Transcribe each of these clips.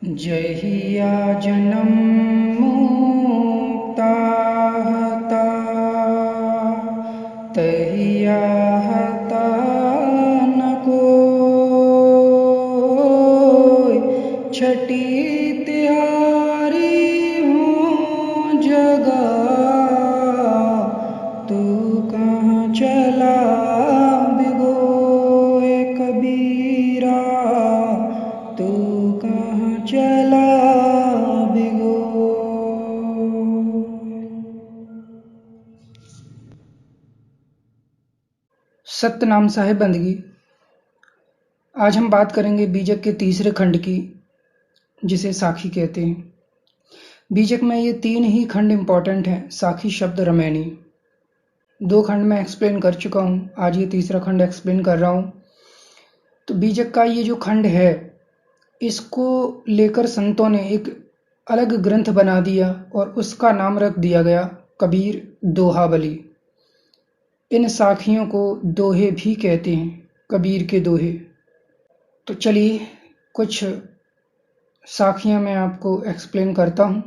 जहिया जन्म मुक्ता हता तहिया हता न कोई। छठी तिहारी हो जगा, तू कहाँ चला बिगोए कबीरा, तू कहाँ चला बिगो। सतनाम साहिब बंदगी। आज हम बात करेंगे बीजक के तीसरे खंड की, जिसे साखी कहते हैं। बीजक में ये 3 ही खंड इंपॉर्टेंट हैं, साखी, शब्द, रमैनी। 2 खंड में एक्सप्लेन कर चुका हूँ, आज ये तीसरा खंड एक्सप्लेन कर रहा हूँ। तो बीजक का ये जो खंड है, इसको लेकर संतों ने एक अलग ग्रंथ बना दिया और उसका नाम रख दिया गया कबीर दोहावली। इन साखियों को दोहे भी कहते हैं, कबीर के दोहे। तो चलिए कुछ साखियाँ मैं आपको एक्सप्लेन करता हूँ।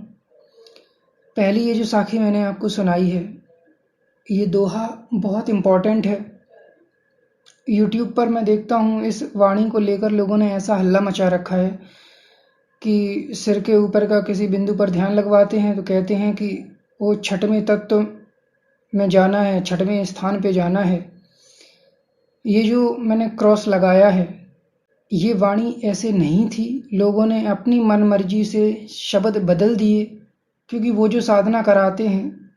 पहली ये जो साखी मैंने आपको सुनाई है, ये दोहा बहुत इम्पॉर्टेंट है। यूट्यूब पर मैं देखता हूँ इस वाणी को लेकर लोगों ने ऐसा हल्ला मचा रखा है कि सिर के ऊपर का किसी बिंदु पर ध्यान लगवाते हैं तो कहते हैं कि वो छठवें तत्व में जाना है, छठवें स्थान पे जाना है। ये जो मैंने क्रॉस लगाया है, ये वाणी ऐसे नहीं थी। लोगों ने अपनी मनमर्जी से शब्द बदल दिए, क्योंकि वो जो साधना कराते हैं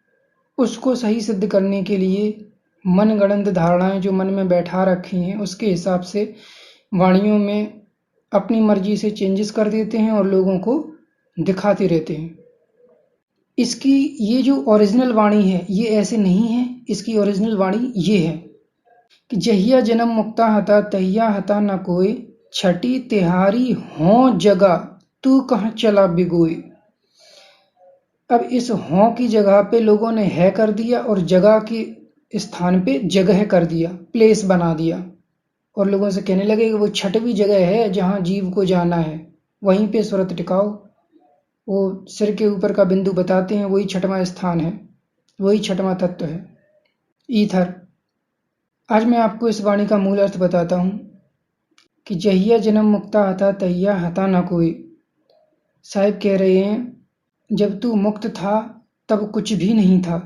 उसको सही सिद्ध करने के लिए मनगढ़ंत धारणाएं जो मन में बैठा रखी हैं, उसके हिसाब से वाणियों में अपनी मर्जी से चेंजेस कर देते हैं और लोगों को दिखाते रहते हैं। इसकी ये जो ओरिजिनल वाणी है, ये ऐसे नहीं है। इसकी ओरिजिनल वाणी ये है कि जहिया जन्म मुक्ता हता तहिया हता न कोई। छठी तिहारी हों जगा, तू कहाँ चला बिगोए। अब इस हों की जगह पे लोगों ने है कर दिया और जगह के स्थान पे जगह कर दिया, प्लेस बना दिया, और लोगों से कहने लगे कि वो छठवीं जगह है जहाँ जीव को जाना है, वहीं पे सुरत टिकाओ। वो सिर के ऊपर का बिंदु बताते हैं, वही छठवां स्थान है, वही छठवां तत्व है, ईथर। आज मैं आपको इस वाणी का मूल अर्थ बताता हूँ कि जहिया जन्म मुक्ता हता तहिया हता न कोई। साहिब कह रहे हैं, जब तू मुक्त था तब कुछ भी नहीं था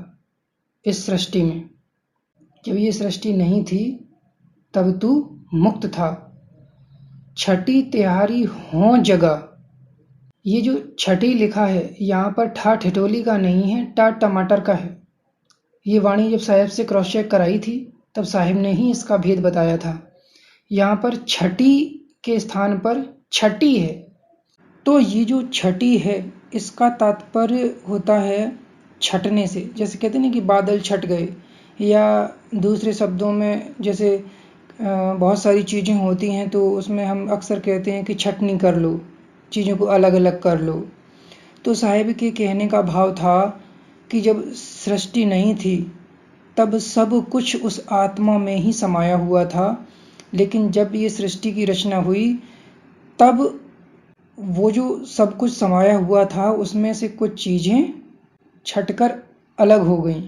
इस सृष्टि में। जब ये सृष्टि नहीं थी तब तू मुक्त था। छठी तिहारी हों जगह। ये जो छठी लिखा है, यहाँ पर ठा ठिठोली का नहीं है, टा टमाटर का है। ये वाणी जब साहिब से क्रॉस चेक कराई थी तब साहिब ने ही इसका भेद बताया था। यहाँ पर छठी के स्थान पर छठी है। तो ये जो छठी है, इसका तात्पर्य होता है छटने से। जैसे कहते हैं कि बादल छट गए, या दूसरे शब्दों में जैसे बहुत सारी चीज़ें होती हैं तो उसमें हम अक्सर कहते हैं कि छटनी कर लो, चीज़ों को अलग अलग कर लो। तो साहिब के कहने का भाव था कि जब सृष्टि नहीं थी तब सब कुछ उस आत्मा में ही समाया हुआ था, लेकिन जब ये सृष्टि की रचना हुई तब वो जो सब कुछ समाया हुआ था उसमें से कुछ चीज़ें छटकर अलग हो गईं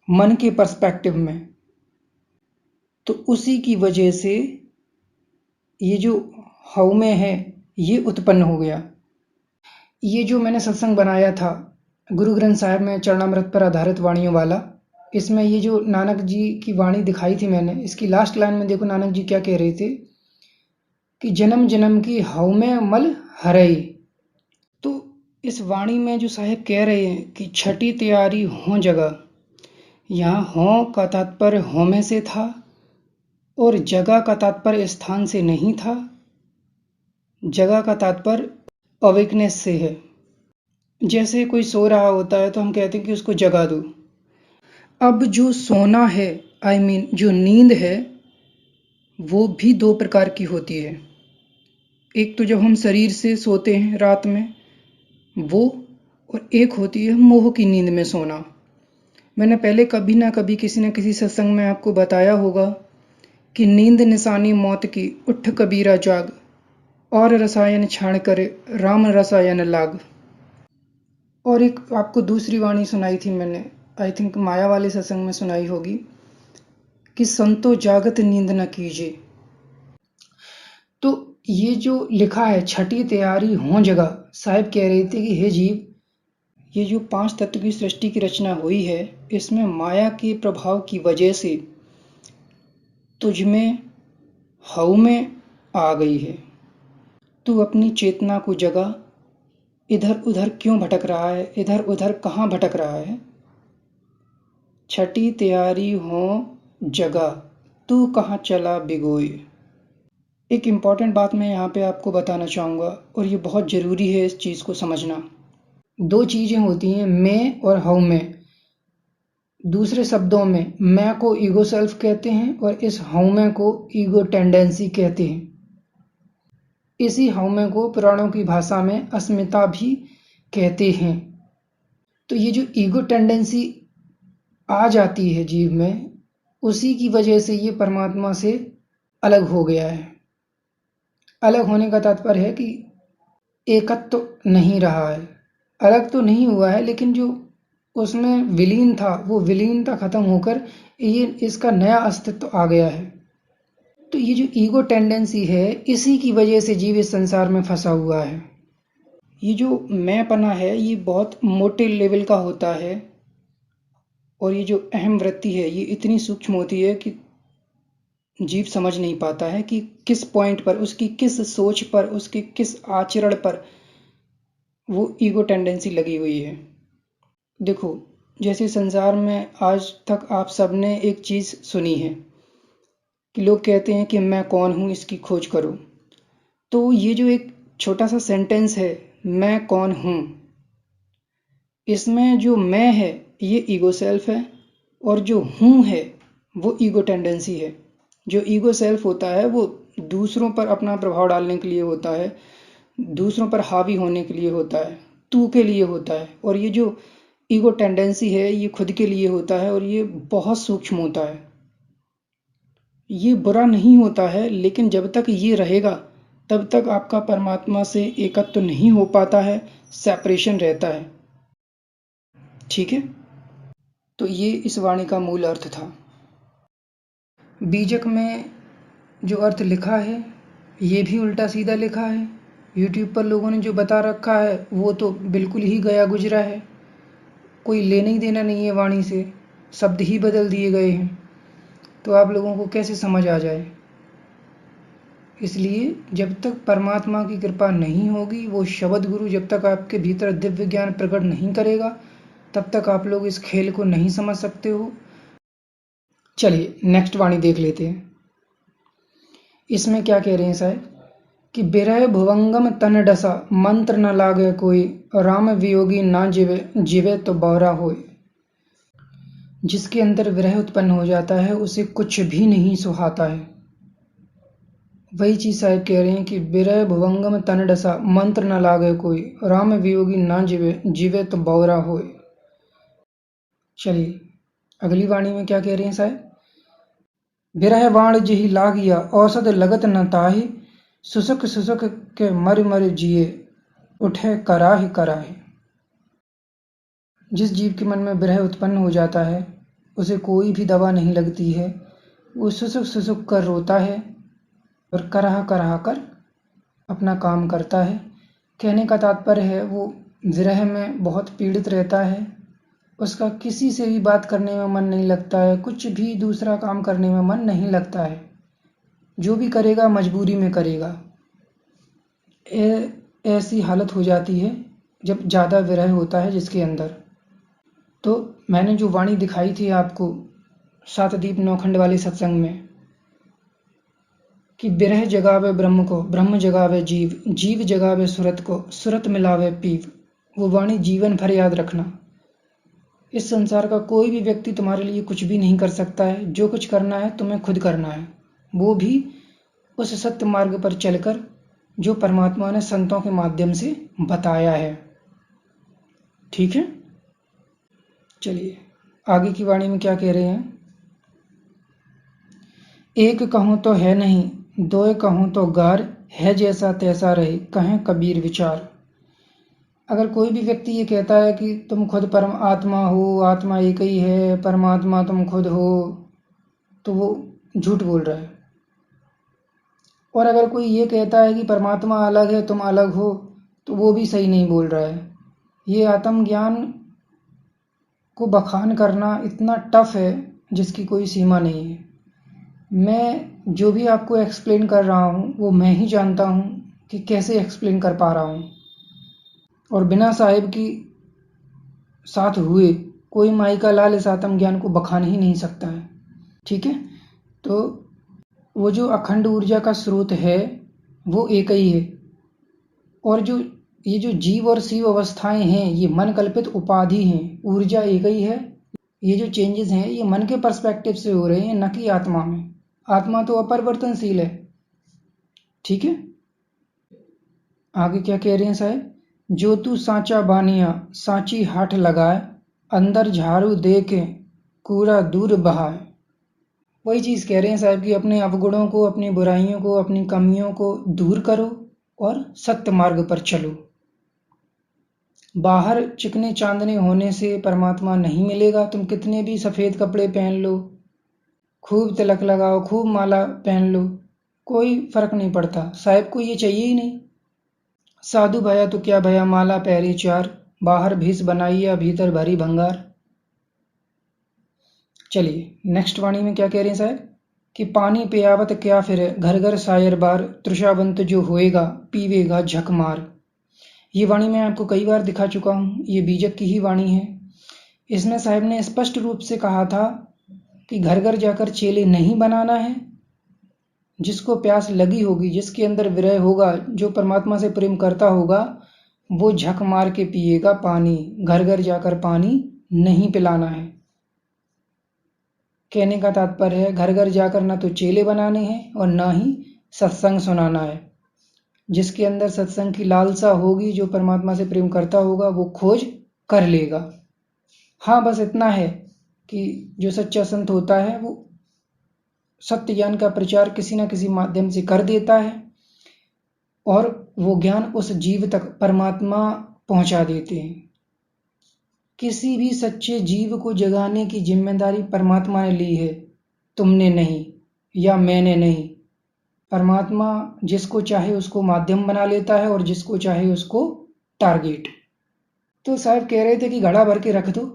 मन के पर्सपेक्टिव में। तो उसी की वजह से ये जो हउमय है ये उत्पन्न हो गया। ये जो मैंने सत्संग बनाया था गुरु ग्रंथ साहिब में चरणामृत पर आधारित वाणियों वाला, इसमें ये जो नानक जी की वाणी दिखाई थी मैंने, इसकी लास्ट लाइन में देखो नानक जी क्या कह रहे थे कि जन्म जन्म की हउमय मल हरई। तो इस वाणी में जो साहिब कह रहे हैं कि छठी तैयारी हों जगह, यहाँ हों का तात्पर्य होमे से था और जगह का तात्पर्य स्थान से नहीं था। जगह का तात्पर्य अवेकनेस से है। जैसे कोई सो रहा होता है तो हम कहते हैं कि उसको जगा दो। अब जो सोना है, आई मीन जो नींद है, वो भी 2 प्रकार की होती है। एक तो जब हम शरीर से सोते हैं रात में वो, और एक होती है मोह की नींद में सोना। मैंने पहले कभी ना कभी किसी न किसी सत्संग में आपको बताया होगा कि नींद निशानी मौत की, उठ कबीरा जाग। और रसायन छाण कर राम रसायन लाग। और एक आपको दूसरी वाणी सुनाई थी मैंने, आई थिंक माया वाले सत्संग में सुनाई होगी, कि संतो जागत नींद न कीजिए। तो ये जो लिखा है छठी तैयारी हो जगह, साहिब कह रहे थे कि हे जीव, ये जो 5 तत्व की सृष्टि की रचना हुई है, इसमें माया के प्रभाव की वजह से तुझमें हऊ में आ गई है। तू अपनी चेतना को जगा, इधर उधर क्यों भटक रहा है, इधर उधर कहाँ भटक रहा है। छठी तैयारी हो जगा, तू कहाँ चला बिगोए। एक इम्पॉर्टेंट बात मैं यहाँ पे आपको बताना चाहूँगा, और ये बहुत ज़रूरी है इस चीज़ को समझना। 2 चीज़ें होती हैं, मैं और हऊ में। दूसरे शब्दों में, मैं को ईगो सेल्फ कहते हैं और इस हऊ में को ईगो टेंडेंसी कहते हैं। इसी हऊ में को पुराणों की भाषा में अस्मिता भी कहते हैं। तो ये जो ईगो टेंडेंसी आ जाती है जीव में, उसी की वजह से ये परमात्मा से अलग हो गया है। अलग होने का तात्पर्य है कि एकत्व तो नहीं रहा है, अलग तो नहीं हुआ है, लेकिन जो उसमें विलीन था, वो विलीनता खत्म होकर ये इसका नया अस्तित्व आ गया है। तो ये जो ईगो टेंडेंसी है, इसी की वजह से जीव इस संसार में फंसा हुआ है। ये जो मैंपना है, ये बहुत मोटे लेवल का होता है, और ये जो अहम वृत्ति है, ये इतनी सूक्ष्म होती है कि जीव समझ नहीं पाता है कि किस पॉइंट पर, उसकी किस सोच पर, उसके किस आचरण पर वो ईगो टेंडेंसी लगी हुई है। देखो, जैसे संसार में आज तक आप सबने एक चीज़ सुनी है कि लोग कहते हैं कि मैं कौन हूँ, इसकी खोज करो। तो ये जो एक छोटा सा सेंटेंस है, मैं कौन हूँ, इसमें जो मैं है ये ईगो सेल्फ है, और जो हूँ है वो ईगो टेंडेंसी है। जो ईगो सेल्फ होता है वो दूसरों पर अपना प्रभाव डालने के लिए होता है, दूसरों पर हावी होने के लिए होता है, तू के लिए होता है। और ये जो ईगो टेंडेंसी है, ये खुद के लिए होता है, और ये बहुत सूक्ष्म होता है। ये बुरा नहीं होता है, लेकिन जब तक ये रहेगा तब तक आपका परमात्मा से एकत्व तो नहीं हो पाता है, सेपरेशन रहता है। ठीक है, तो ये इस वाणी का मूल अर्थ था। बीजक में जो अर्थ लिखा है, ये भी उल्टा सीधा लिखा है। यूट्यूब पर लोगों ने जो बता रखा है वो तो बिल्कुल ही गया गुजरा है, कोई लेना ही देना नहीं है वाणी से, शब्द ही बदल दिए गए हैं। तो आप लोगों को कैसे समझ आ जाए। इसलिए जब तक परमात्मा की कृपा नहीं होगी, वो शब्द गुरु जब तक आपके भीतर दिव्य ज्ञान प्रकट नहीं करेगा, तब तक आप लोग इस खेल को नहीं समझ सकते हो। चलिए नेक्स्ट वाणी देख लेते हैं। इसमें क्या कह रहे हैं साहब कि बिरह भुवंगम तन डसा, मंत्र न लागे कोई, राम वियोगी ना जीवे, जीवे तो बौरा होए। जिसके अंदर विरह उत्पन्न हो जाता है, उसे कुछ भी नहीं सुहाता है। वही चीज साहब कह रहे हैं कि बिरह भुवंगम तन डसा, मंत्र न लागे कोई, राम वियोगी ना जीवे, जीवे तो बौरा होए। चलिए अगली वाणी में क्या कह रहे हैं साहब, बिरह वाण जिहि लागिया, औसत लगत न ताहि, सुसुक सुसुक के मर मर जिए, उठे कराहि कराहि। जिस जीव के मन में विरह उत्पन्न हो जाता है, उसे कोई भी दवा नहीं लगती है। वो सुसुक सुसुक कर रोता है और कराह कराह कर अपना काम करता है। कहने का तात्पर्य है वो विरह में बहुत पीड़ित रहता है, उसका किसी से भी बात करने में मन नहीं लगता है, कुछ भी दूसरा काम करने में मन नहीं लगता है, जो भी करेगा मजबूरी में करेगा। ऐसी हालत हो जाती है जब ज़्यादा विरह होता है जिसके अंदर। तो मैंने जो वाणी दिखाई थी आपको सातदीप नौखंड वाले सत्संग में कि बिरह जगावे ब्रह्म को, ब्रह्म जगावे जीव, जीव जगावे सुरत को, सुरत मिलावे पीव, वो वाणी जीवन भर याद रखना। इस संसार का कोई भी व्यक्ति तुम्हारे लिए कुछ भी नहीं कर सकता है। जो कुछ करना है तुम्हें खुद करना है, वो भी उस सत्य मार्ग पर चलकर जो परमात्मा ने संतों के माध्यम से बताया है। ठीक है, चलिए आगे की वाणी में क्या कह रहे हैं, एक कहूँ तो है नहीं, दो कहूँ तो गार, है जैसा तैसा रहे, कहें कबीर विचार। अगर कोई भी व्यक्ति ये कहता है कि तुम खुद परम आत्मा हो, आत्मा एक ही है, परमात्मा तुम खुद हो, तो वो झूठ बोल रहा है। और अगर कोई ये कहता है कि परमात्मा अलग है, तुम अलग हो, तो वो भी सही नहीं बोल रहा है। ये आत्मज्ञान को बखान करना इतना टफ है जिसकी कोई सीमा नहीं है। मैं जो भी आपको एक्सप्लेन कर रहा हूँ वो मैं ही जानता हूँ कि कैसे एक्सप्लेन कर पा रहा हूँ, और बिना साहिब की साथ हुए कोई माई का लाल इस आत्मज्ञान को बखान ही नहीं सकता है। ठीक है, तो वो जो अखंड ऊर्जा का स्रोत है वो एक ही है, और ये जो जीव और शिव अवस्थाएं हैं ये मन कल्पित उपाधि हैं। ऊर्जा एक ही है। ये जो चेंजेस हैं ये मन के पर्सपेक्टिव से हो रहे हैं, न कि आत्मा में। आत्मा तो अपरिवर्तनशील है। ठीक है, आगे क्या कह रहे हैं साहब? जो तू सांचा बानिया सांची हाथ लगाए, अंदर झाड़ू दे के कूड़ा दूर बहाए। वही चीज़ कह रहे हैं साहब कि अपने अवगुणों को, अपनी बुराइयों को, अपनी कमियों को दूर करो और सत्य मार्ग पर चलो। बाहर चिकने चांदने होने से परमात्मा नहीं मिलेगा। तुम कितने भी सफ़ेद कपड़े पहन लो, खूब तिलक लगाओ, खूब माला पहन लो, कोई फर्क नहीं पड़ता। साहब को ये चाहिए ही नहीं। साधु भया तो क्या भया, माला पहरी चार, बाहर भीस बनाइया भीतर भरी भंगार। चलिए नेक्स्ट वाणी में क्या कह रहे हैं साहब कि पानी पियावत क्या फिरे, घर घर शायर बार, तृषावंत जो होएगा पीवेगा झक मार। ये वाणी मैं आपको कई बार दिखा चुका हूँ। ये बीजक की ही वाणी है। इसमें साहब ने स्पष्ट रूप से कहा था कि घर घर जाकर चेले नहीं बनाना है। जिसको प्यास लगी होगी, जिसके अंदर विरह होगा, जो परमात्मा से प्रेम करता होगा, वो झक मार के पिएगा पानी। घर घर जाकर पानी नहीं पिलाना है। कहने का तात्पर्य है घर घर जाकर ना तो चेले बनाने हैं और ना ही सत्संग सुनाना है। जिसके अंदर सत्संग की लालसा होगी, जो परमात्मा से प्रेम करता होगा, वो खोज कर लेगा। हाँ, बस इतना है कि जो सच्चा संत होता है वो सत्य ज्ञान का प्रचार किसी न किसी माध्यम से कर देता है, और वो ज्ञान उस जीव तक परमात्मा पहुंचा देते हैं। किसी भी सच्चे जीव को जगाने की जिम्मेदारी परमात्मा ने ली है, तुमने नहीं या मैंने नहीं। परमात्मा जिसको चाहे उसको माध्यम बना लेता है और जिसको चाहे उसको टारगेट। तो साहब कह रहे थे कि घड़ा भर के रख दो,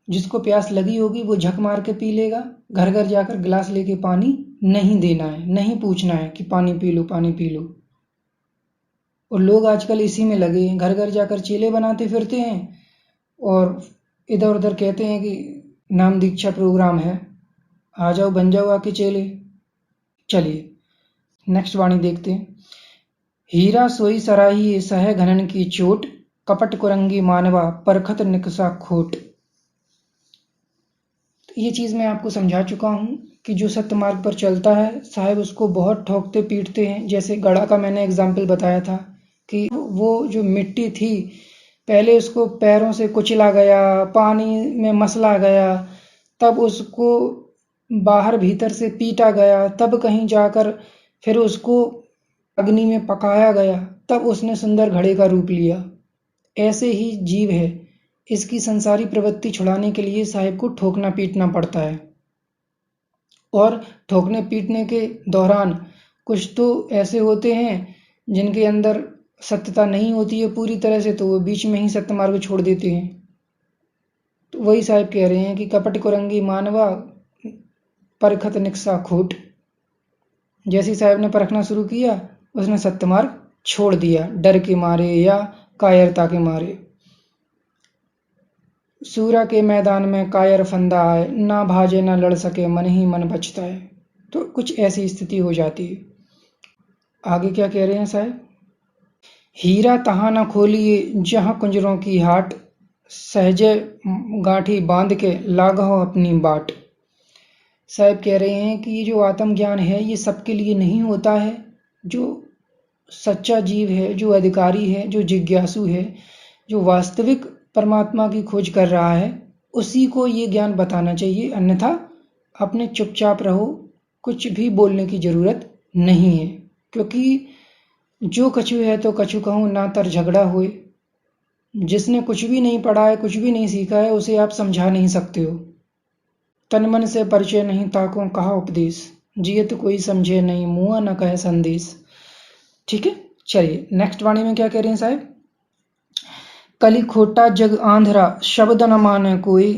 जिसको प्यास लगी होगी वो झक मार के पी लेगा। घर घर जाकर गिलास लेके पानी नहीं देना है, नहीं पूछना है कि पानी पी लो, पानी पी लो। और लोग आजकल इसी में लगे हैं, घर घर जाकर चेले बनाते फिरते हैं और इधर उधर कहते हैं कि नाम दीक्षा प्रोग्राम है, आ जाओ बन जाओ आके चेले। चलिए नेक्स्ट वाणी देखते हैं। हीरा सोई सराही सह घनन की चोट, कपट कुरंगी मानवा परखत निकसा खोट। ये चीज़ मैं आपको समझा चुका हूँ कि जो सत्य मार्ग पर चलता है साहब उसको बहुत ठोकते पीटते हैं। जैसे गड़ा का मैंने एग्जाम्पल बताया था कि वो जो मिट्टी थी, पहले उसको पैरों से कुचला गया, पानी में मसला गया, तब उसको बाहर भीतर से पीटा गया, तब कहीं जाकर फिर उसको अग्नि में पकाया गया, तब उसने सुंदर घड़े का रूप लिया। ऐसे ही जीव है, इसकी संसारी प्रवृत्ति छुड़ाने के लिए साहिब को ठोकना पीटना पड़ता है। और ठोकने पीटने के दौरान कुछ तो ऐसे होते हैं जिनके अंदर सत्यता नहीं होती है पूरी तरह से, तो वो बीच में ही सत्य मार्ग छोड़ देते हैं। तो वही साहिब कह रहे हैं कि कपट कुरंगी मानवा परखत निकसा खोट। जैसे साहिब ने परखना शुरू किया, उसने सत्य मार्ग छोड़ दिया, डर के मारे या कायरता के मारे। सूरा के मैदान में कायर फंदा आए, ना भाजे ना लड़ सके, मन ही मन बचता है। तो कुछ ऐसी स्थिति हो जाती है। आगे क्या कह रहे हैं साहब? हीरा तहाँ न खोलिए जहाँ कुंजरों की हाट, सहजे गांठी बांध के लागहो अपनी बाट। साहब कह रहे हैं कि ये जो आत्मज्ञान है ये सबके लिए नहीं होता है। जो सच्चा जीव है, जो अधिकारी है, जो जिज्ञासु है, जो वास्तविक परमात्मा की खोज कर रहा है, उसी को ये ज्ञान बताना चाहिए। अन्यथा अपने चुपचाप रहो, कुछ भी बोलने की ज़रूरत नहीं है। क्योंकि जो कछु है तो कछु कहूँ ना तर झगड़ा हुए। जिसने कुछ भी नहीं पढ़ा है, कुछ भी नहीं सीखा है, उसे आप समझा नहीं सकते हो। तन मन से परिचय नहीं ताको कहा उपदेश, जिए तो कोई समझे नहीं मुआ न कहे संदेश। ठीक है, चलिए नेक्स्ट वाणी में क्या कह रहे हैं साहब। कली खोटा जग आंधरा, शब्द न माने कोई,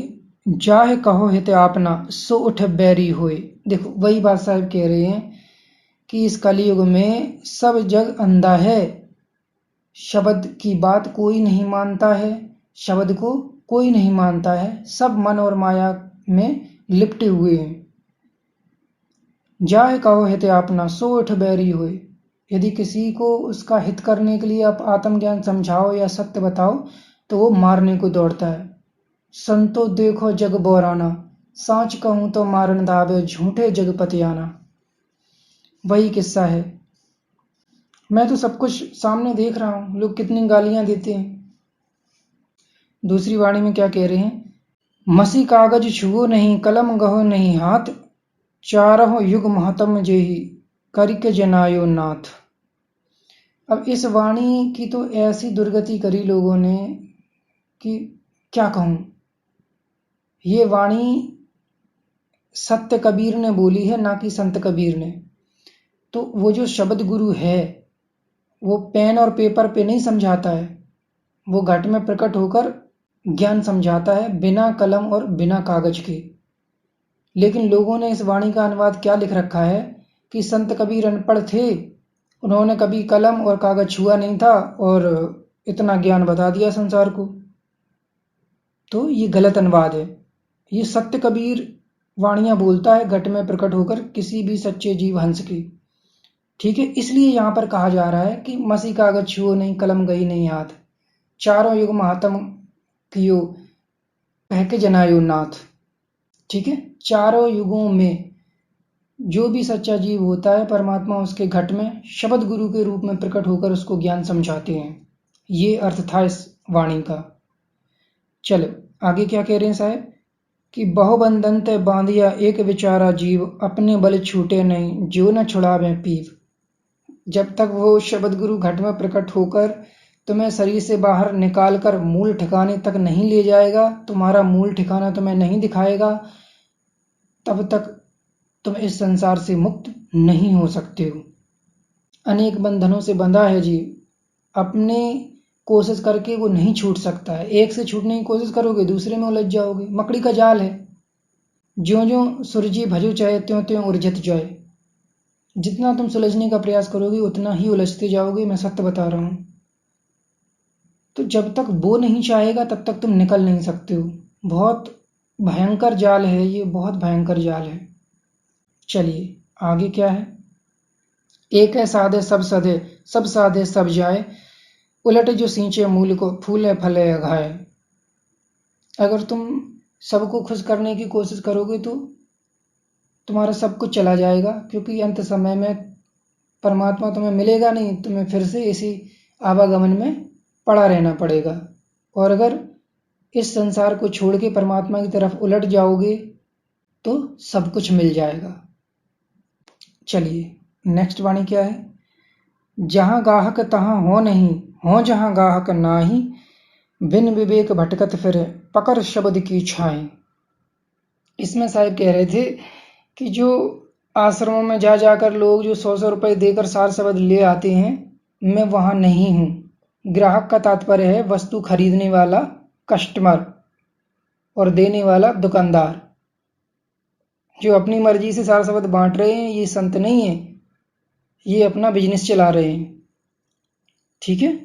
जाहे कहो हित आपना, सो उठ बैरी होए। देखो वही बात साहब कह रहे हैं कि इस कलयुग में सब जग अंधा है, शब्द की बात कोई नहीं मानता है, शब्द को कोई नहीं मानता है, सब मन और माया में लिपटे हुए हैं। जाहे कहो हित आपना, सो उठ बैरी होए। यदि किसी को उसका हित करने के लिए आप आत्मज्ञान समझाओ या सत्य बताओ तो वो मारने को दौड़ता है। संतो देखो जग बोराना, सांच कहूं तो मारन दावे, झूठे जगपति आना। वही किस्सा है। मैं तो सब कुछ सामने देख रहा हूं, लोग कितनी गालियां देते हैं। दूसरी वाणी में क्या कह रहे हैं। मसी कागज छुओ नहीं, कलम गहो नहीं हाथ, चारहों युग महात्म जेहि, करिक जनायो नाथ। अब इस वाणी की तो ऐसी दुर्गति करी लोगों ने कि क्या कहूं। ये वाणी सत्य कबीर ने बोली है, ना कि संत कबीर ने। तो वो जो शब्द गुरु है वो पेन और पेपर पे नहीं समझाता है, वो घट में प्रकट होकर ज्ञान समझाता है, बिना कलम और बिना कागज के। लेकिन लोगों ने इस वाणी का अनुवाद क्या लिख रखा है कि संत कबीर अनपढ़ थे, उन्होंने कभी कलम और कागज छुआ नहीं था और इतना ज्ञान बता दिया संसार को। तो ये गलत अनुवाद है। ये सत्य कबीर वाणियां बोलता है घट में प्रकट होकर किसी भी सच्चे जीव हंस के। ठीक है, इसलिए यहां पर कहा जा रहा है कि मसी कागज छुओ नहीं, कलम गई नहीं हाथ, चारों युग महात्म कियो, कह के जनायो नाथ। ठीक है, चारों युगों में जो भी सच्चा जीव होता है, परमात्मा उसके घट में शब्द गुरु के रूप में प्रकट होकर उसको ज्ञान समझाते हैं। ये अर्थ था इस वाणी का। चलो आगे क्या कह रहे हैं साहब कि बहुबंधन ते बांधिया एक विचारा जीव, अपने बल छूटे नहीं जो न छुड़ावे पीव। जब तक वो शब्द गुरु घट में प्रकट होकर तुम्हें शरीर से बाहर निकाल कर मूल ठिकाने तक नहीं ले जाएगा, तुम्हारा मूल ठिकाना तुम्हें नहीं दिखाएगा, तब तक तुम इस संसार से मुक्त नहीं हो सकते हो। अनेक बंधनों से बंधा है जीव, अपने कोशिश करके वो नहीं छूट सकता है। एक से छूटने की कोशिश करोगे दूसरे में उलझ जाओगे, मकड़ी का जाल है। ज्यो ज्यो सुरजी भजो चाहे, त्यों त्यों उलझत जाए। जितना तुम सुलझने का प्रयास करोगे उतना ही उलझते जाओगे, मैं सत्य बता रहा हूं। तो जब तक वो नहीं चाहेगा तब तक तुम निकल नहीं सकते हो। बहुत भयंकर जाल है ये, बहुत भयंकर जाल है। चलिए आगे क्या है। एक है साधे सब सधे, सब साधे सब जाए, उलट जो सींचे मूल को, फूले फले अघाए। अगर तुम सबको खुश करने की कोशिश करोगे तो तुम्हारा सब कुछ चला जाएगा, क्योंकि अंत समय में परमात्मा तुम्हें मिलेगा नहीं, तुम्हें फिर से इसी आवागमन में पड़ा रहना पड़ेगा। और अगर इस संसार को छोड़ के परमात्मा की तरफ उलट जाओगे तो सब कुछ मिल जाएगा। चलिए नेक्स्ट वाणी क्या है। जहां गाहक तहां हो नहीं, हो जहां गाहक नाही, बिन विवेक भटकत फिरे, पकड़ शब्द की छाएं। इसमें साहब कह रहे थे कि जो आश्रमों में जा जाकर लोग जो 100-100 रुपए देकर सार शब्द ले आते हैं, मैं वहां नहीं हूं। ग्राहक का तात्पर्य है वस्तु खरीदने वाला कस्टमर और देने वाला दुकानदार। जो अपनी मर्जी से सार शब्द बांट रहे हैं ये संत नहीं है, ये अपना बिजनेस चला रहे हैं। ठीक है,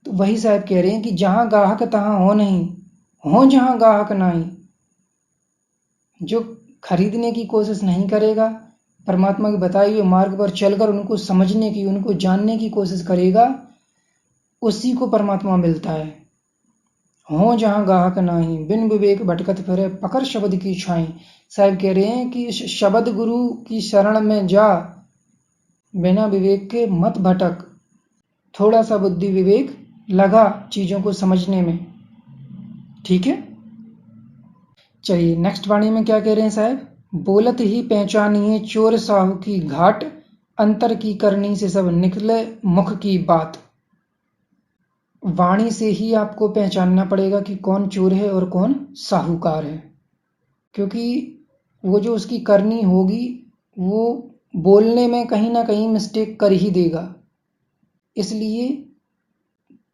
तो वही साहब कह रहे हैं कि जहां गाहक तहां हो नहीं, हो जहां गाहक नहीं। जो खरीदने की कोशिश नहीं करेगा, परमात्मा के बताए हुए मार्ग पर चलकर उनको समझने की, उनको जानने की कोशिश करेगा, उसी को परमात्मा मिलता है। हो जहां गाहक नाही, बिन विवेक भटकत फिरे, पकड़ शब्द की छाई। साहब कह रहे हैं कि शब्द गुरु की शरण में जा, बिना विवेक के मत भटक, थोड़ा सा बुद्धि विवेक लगा चीजों को समझने में। ठीक है, चलिए नेक्स्ट वाणी में क्या कह रहे हैं साहब। बोलत ही पहचानिए चोर साहू की घाट, अंतर की करनी से सब निकले मुख की बात। वाणी से ही आपको पहचानना पड़ेगा कि कौन चोर है और कौन साहूकार है, क्योंकि वो जो उसकी करनी होगी वो बोलने में कहीं ना कहीं मिस्टेक कर ही देगा। इसलिए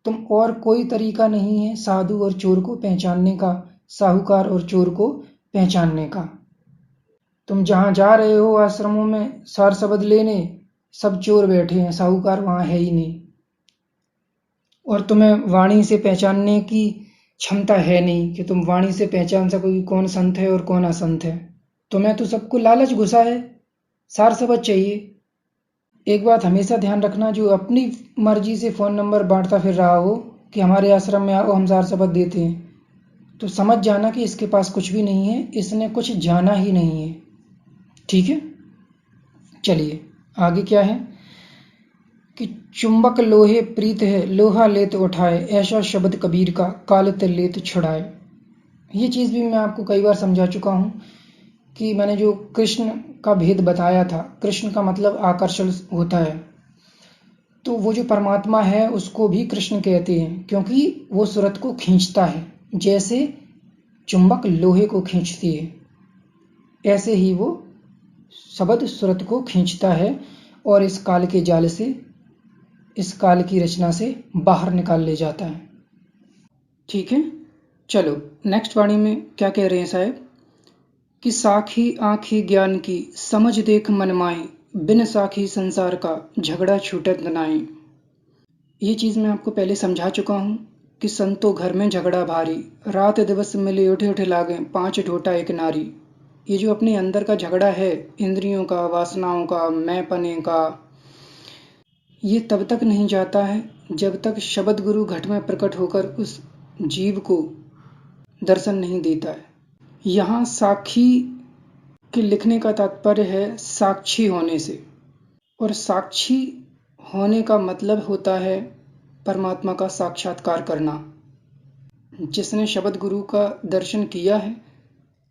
तुम और कोई तरीका नहीं है साधु और चोर को पहचानने का, साहूकार और चोर को पहचानने का। तुम जहां जा रहे हो आश्रमों में सार शब्द लेने, सब चोर बैठे हैं, साहूकार वहां है ही नहीं। और तुम्हें वाणी से पहचानने की क्षमता है नहीं कि तुम वाणी से पहचान सको कि कौन संत है और कौन असंत है। तुम्हें तो सबको लालच घुसा है, सार शब्द चाहिए। एक बात हमेशा ध्यान रखना, जो अपनी मर्जी से फ़ोन नंबर बांटता फिर रहा हो कि हमारे आश्रम में आओ हम सार शब्द देते हैं, तो समझ जाना कि इसके पास कुछ भी नहीं है, इसने कुछ जाना ही नहीं है। ठीक है, चलिए आगे क्या है कि चुंबक लोहे प्रीत है, लोहा लेत उठाए, ऐसा शब्द कबीर का, काल ते लेत छुड़ाए। ये चीज़ भी मैं आपको कई बार समझा चुका हूँ कि मैंने जो कृष्ण का भेद बताया था, कृष्ण का मतलब आकर्षण होता है, तो वो जो परमात्मा है उसको भी कृष्ण कहते हैं, क्योंकि वो सूरत को खींचता है। जैसे चुंबक लोहे को खींचती है, ऐसे ही वो शब्द सूरत को खींचता है और इस काल के जाल से, इस काल की रचना से बाहर निकाल ले जाता है। ठीक है, चलो नेक्स्ट वाणी में क्या कह रहे हैं साहब कि साखी आँखी ज्ञान की, समझ देख मन माए, बिन साखी संसार का, झगड़ा छूटत नाए। ये चीज़ मैं आपको पहले समझा चुका हूँ कि संतो घर में झगड़ा भारी, रात दिवस मिले उठे उठे लागे, पांच ढोटा एक नारी। ये जो अपने अंदर का झगड़ा है, इंद्रियों का, वासनाओं का, मैंपने का, ये तब तक नहीं जाता है जब तक शब्द गुरु घट में प्रकट होकर उस जीव को दर्शन नहीं देता है। यहाँ साक्षी के लिखने का तात्पर्य है साक्षी होने से, और साक्षी होने का मतलब होता है परमात्मा का साक्षात्कार करना। जिसने शब्द गुरु का दर्शन किया है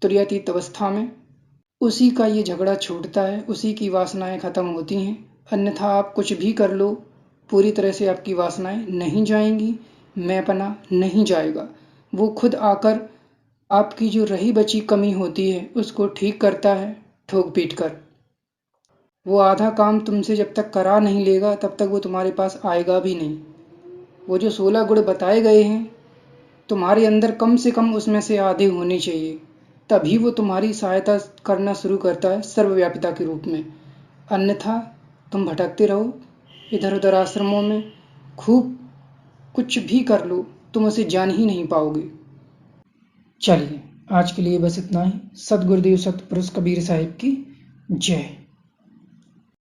तुर्यातीत अवस्था में, उसी का ये झगड़ा छूटता है, उसी की वासनाएं खत्म होती हैं। अन्यथा आप कुछ भी कर लो, पूरी तरह से आपकी वासनाएं नहीं जाएंगी, मैंपना नहीं जाएगा। वो खुद आकर आपकी जो रही बची कमी होती है उसको ठीक करता है, ठोक पीट कर। वो आधा काम तुमसे जब तक करा नहीं लेगा तब तक वो तुम्हारे पास आएगा भी नहीं। वो जो 16 गुण बताए गए हैं, तुम्हारे अंदर कम से कम उसमें से आधे होने चाहिए, तभी वो तुम्हारी सहायता करना शुरू करता है सर्वव्यापिता के रूप में। अन्यथा तुम भटकते रहो इधर उधर आश्रमों में, खूब कुछ भी कर लो, तुम उसे जान ही नहीं पाओगे। चलिए आज के लिए बस इतना ही। सतगुरुदेव सतपुरुष कबीर साहिब की जय।